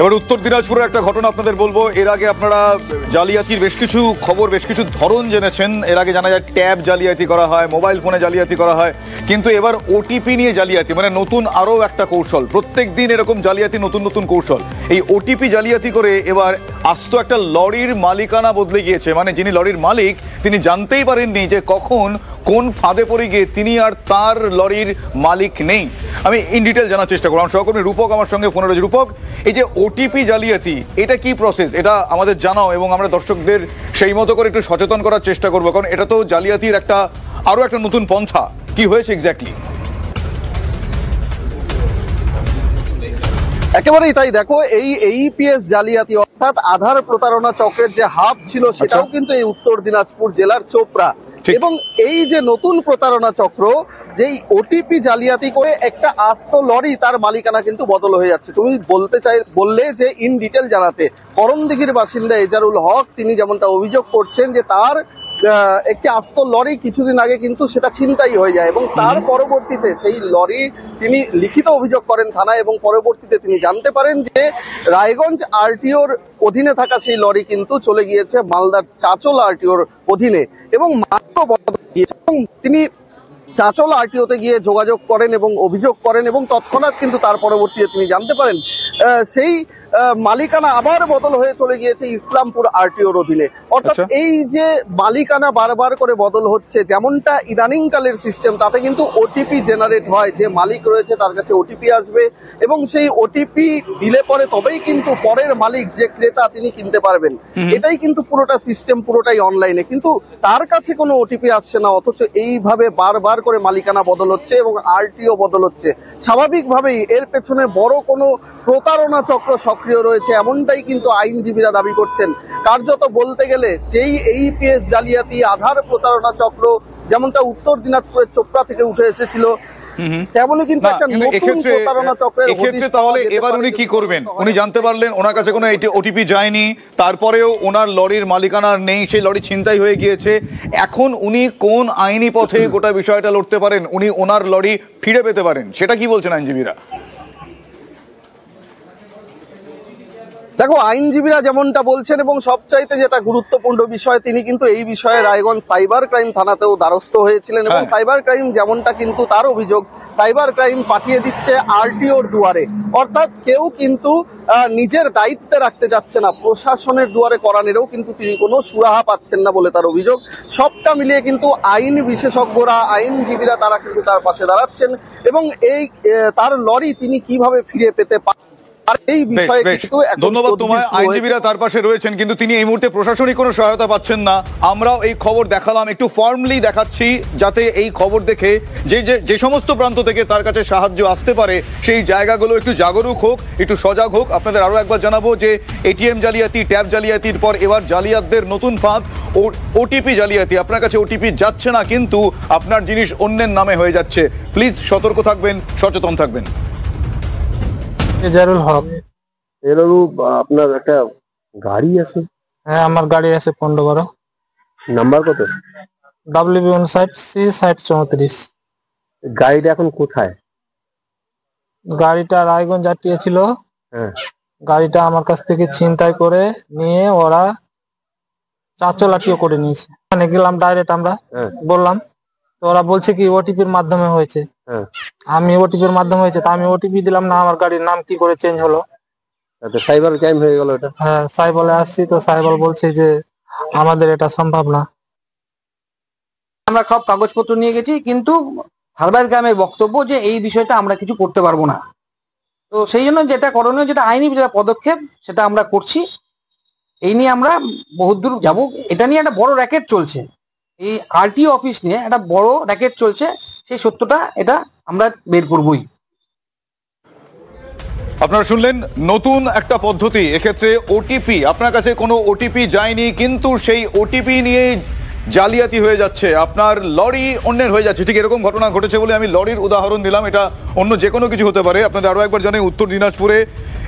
এবার উত্তর দিনাজপুরের একটা ঘটনা আপনাদের বলবো। এর আগে আপনারা জালিয়াতির বেশ কিছু খবর, বেশ কিছু ধরন জেনেছেন। এর আগে জানা যায় ট্যাব জালিয়াতি করা হয়, মোবাইল ফোনে জালিয়াতি করা হয়, কিন্তু এবার ওটিপি নিয়ে জালিয়াতি, মানে নতুন আরও একটা কৌশল। প্রত্যেক দিন এরকম জালিয়াতি, নতুন নতুন কৌশল। এই ওটিপি জালিয়াতি করে এবার আস্ত একটা লরির মালিকানা বদলে গিয়েছে। মানে যিনি লরির মালিক তিনি জানতেই পারেননি যে কখন কোন ফাঁদে পড়ে গিয়ে তিনি আর তার লরির মালিক নেই। আমি ইন ডিটেল জানার চেষ্টা করলাম। সহকর্মী রূপক আমার সঙ্গে ফোনে রয়েছে। রূপক, এই যে ওটিপি জালিয়াতি, এটা কি প্রসেস, এটা আমাদের জানাও এবং আমরা দর্শকদের সেই মতো করে একটু সচেতন করার চেষ্টা করবো, কারণ এটা তো জালিয়াতির একটা আরো একটা নতুন পন্থা। কি হয়েছে এক্স্যাক্টলি? একেবারেই তাই। দেখো, এই এইপিএস জালিয়াতি অর্থাৎ আধার প্রতারণা চক্রের যে হাব ছিল সেটাও কিন্তু এই উত্তর দিনাজপুর জেলার চোপড়া। এবং এই যে নতুন প্রতারণা চক্র, যেই ওটিপি জালিয়াতি করে একটা আস্ত লরি তার মালিকানা কিন্তু বদল হয়ে যাচ্ছে। তুমি বললে যে ইন ডিটেল জানাতে। করণদিঘির বাসিন্দা এজারুল হক তিনি যেমনটা অভিযোগ করছেন যে তার একটি আস্ত লরি কিছুদিন আগে কিন্তু সেটা ছিনতাই হয়ে যায় এবং তার পরবর্তীতে সেই লরি তিনি লিখিত অভিযোগ করেন থানায় এবং পরবর্তীতে তিনি জানতে পারেন যে রায়গঞ্জ আরটিওর অধীনে থাকা সেই লরি কিন্তু চলে গিয়েছে মালদার চাঁচল আরটিওর অধীনে এবং মাত্র বদল গিয়েছে। এবং তিনি চাঁচল আরটিওতে গিয়ে যোগাযোগ করেন এবং অভিযোগ করেন এবং তৎক্ষণাৎ কিন্তু তার পরবর্তীতে তিনি জানতে পারেন সেই মালিকানা আবার বদল হয়ে চলে গিয়েছে ইসলামপুর আরটিওর অধীনে। অর্থাৎ এই যে মালিকানা বারবার করে বদল হচ্ছে, যেমনটা ইদানিংকালের সিস্টেম, তাতে কিন্তু ওটিপি জেনারেট হয়, যে মালিক রয়েছে তার কাছে ওটিপি আসবে এবং সেই ওটিপি দিলে পরে তবেই কিন্তু পরের মালিক যে ক্রেতা তিনি কিনতে পারবেন। এটাই কিন্তু পুরোটা সিস্টেম, পুরোটাই অনলাইনে, কিন্তু তার কাছে কোনো ওটিপি আসছে না, অথচ এইভাবে বারবার করে মালিকানা বদল হচ্ছে এবং আরটিও বদল হচ্ছে। স্বাভাবিকভাবেই এর পেছনে বড় কোনো প্রতারণা চক্র সক্রিয় রয়েছে, এমনটাই কিন্তু আইনজীবীরা দাবি করছেন। কার্যত বলতে গেলে যেই এইপিএস জালিয়াতি, আধার প্রতারণা চক্র যেমনটা উত্তর দিনাজপুরের চোপড়া থেকে উঠে এসেছিল, তেমনই কিন্তু একটা নতুন প্রতারণা চক্রের হদিশ। তাহলে এবার উনি কি করবেন? উনি জানতে পারলেন ওনার কাছে কোনো ওটিপি যায়নি, তারপরেও ওনার লরির মালিকানা নেই, সেই লরি ছিনতাই হয়ে গিয়েছে। এখন উনি কোন আইনি পথে গোটা বিষয়টা লড়তে পারেন, উনি ওনার লরি ফিরে পেতে পারেন, সেটা কি বলছেন আইনজীবীরা? দেখো, আইনজীবীরা যেমনটা বলছেন এবং সবচাইতে যেটা গুরুত্বপূর্ণ বিষয়, তিনি কিন্তু এই বিষয়ে রায়গঞ্জ সাইবার ক্রাইম থানাতেও দ্বারস্থ হয়েছিলেন এবং সাইবার ক্রাইম যেমনটা কিন্তু তার অভিযোগ, সাইবার ক্রাইম পাঠিয়ে দিচ্ছে আরটিওর দুয়ারে। অর্থাৎ কেউ কিন্তু নিজের দায়িত্বে রাখতে যাচ্ছে না, প্রশাসনের দুয়ারে করানেরও কিন্তু তিনি কোনো সুরাহা পাচ্ছেন না বলে তার অভিযোগ। সবটা মিলিয়ে কিন্তু আইন বিশেষজ্ঞরা, আইনজীবীরা তারা কিন্তু তার পাশে দাঁড়াচ্ছেন এবং এই তার লরি তিনি কিভাবে ফিরে পেতে পারেন। ধন্যবাদ তোমায়। আইনজীবীরা তার পাশে রয়েছেন, কিন্তু তিনি এই মুহূর্তে প্রশাসনিক কোনো সহায়তা পাচ্ছেন না। আমরাও এই খবর দেখালাম, একটু ফর্মলি দেখাচ্ছি, যাতে এই খবর দেখে যে সমস্ত প্রান্ত থেকে তার কাছে সাহায্য আসতে পারে সেই জায়গাগুলো একটু জাগরুক হোক, একটু সজাগ হোক। আপনাদের আরো একবার জানাবো যে এটিএম জালিয়াতি, ট্যাব জালিয়াতির পর এবার জালিয়াতদের নতুন ফাঁদ ওটিপি জালিয়াতি। আপনার কাছে ওটিপি যাচ্ছে না, কিন্তু আপনার জিনিস অন্যের নামে হয়ে যাচ্ছে। প্লিজ সতর্ক থাকবেন, সচেতন থাকবেন। এজারুল হক। আপনার একটা গাড়ি আছে? হ্যাঁ, আমার গাড়ি আছে 15-12। নাম্বার কত? WB59C6034। গাড়িটা এখন কোথায়? গাড়িটা রায়গঞ্জ আটিয়ে ছিল। হ্যাঁ, গাড়িটা আমার কাছ থেকে ছিনতাই করে নিয়ে ওরা চাঁচল আটিয়ে করে নিয়েছে। ওখানে গেলাম ডাইরেক্ট, আমরা বললাম তো ওরা বলছে কি ওটিপির মাধ্যমে হয়েছে। আমি ওটিপির মাধ্যমে হয়েছে, তা আমি ওটিপি দিলাম না, আমার গাড়ির নাম কি করে চেঞ্জ হলো? সাইবার ক্রাইম হয়ে গেল এটা। হ্যাঁ, সাইবলে আসছি তো সাইবল বলছে যে আমাদের এটা সম্ভব না। আমরা সব কাগজপত্র নিয়ে গেছি, কিন্তু সাইবার ক্রাইমের বক্তব্য যে এই বিষয়টা আমরা কিছু করতে পারবো না। তো সেই জন্য যেটা করণীয়, যেটা আইনি যেটা পদক্ষেপ, সেটা আমরা করছি। এই নিয়ে আমরা বহুদূর যাব। এটা নিয়ে একটা বড় র্যাকেট চলছে, এই আরটিও অফিস নিয়ে একটা বড় র্যাকেট চলছে। সেই সত্যটা এটা আমরা বের করবই। আপনারা শুনলেন নতুন একটা পদ্ধতি। এক্ষেত্রে ওটিপি, আপনার কাছে কোনো ওটিপি যায়নি, কিন্তু সেই ওটিপি নিয়ে জালিয়াতি হয়ে যাচ্ছে, আপনার লরি অন্যের হয়ে যাচ্ছে। ঠিক এরকম ঘটনা ঘটেছে বলে আমি লরির উদাহরণ দিলাম, এটা অন্য যে কোনো কিছু হতে পারে। আপনাদের আরও একবার জানাই, উত্তর দিনাজপুরে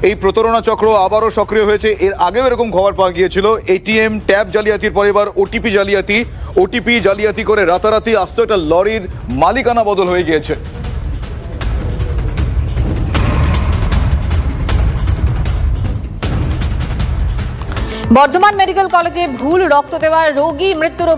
এই প্রতারণা চক্র আবারও সক্রিয় হয়েছে। এর আগেও এরকম খবর পাওয়া গিয়েছিল। এটিএম ট্যাব জালিয়াতির পরে এবার ওটিপি জালিয়াতি। ওটিপি জালিয়াতি করে রাতারাতি আস্ত একটা লরির মালিকানা বদল হয়ে গিয়েছে। বর্ধমান মেডিকেল কলেজে ভুল রক্ত দেওয়ার রোগী মৃত্যুর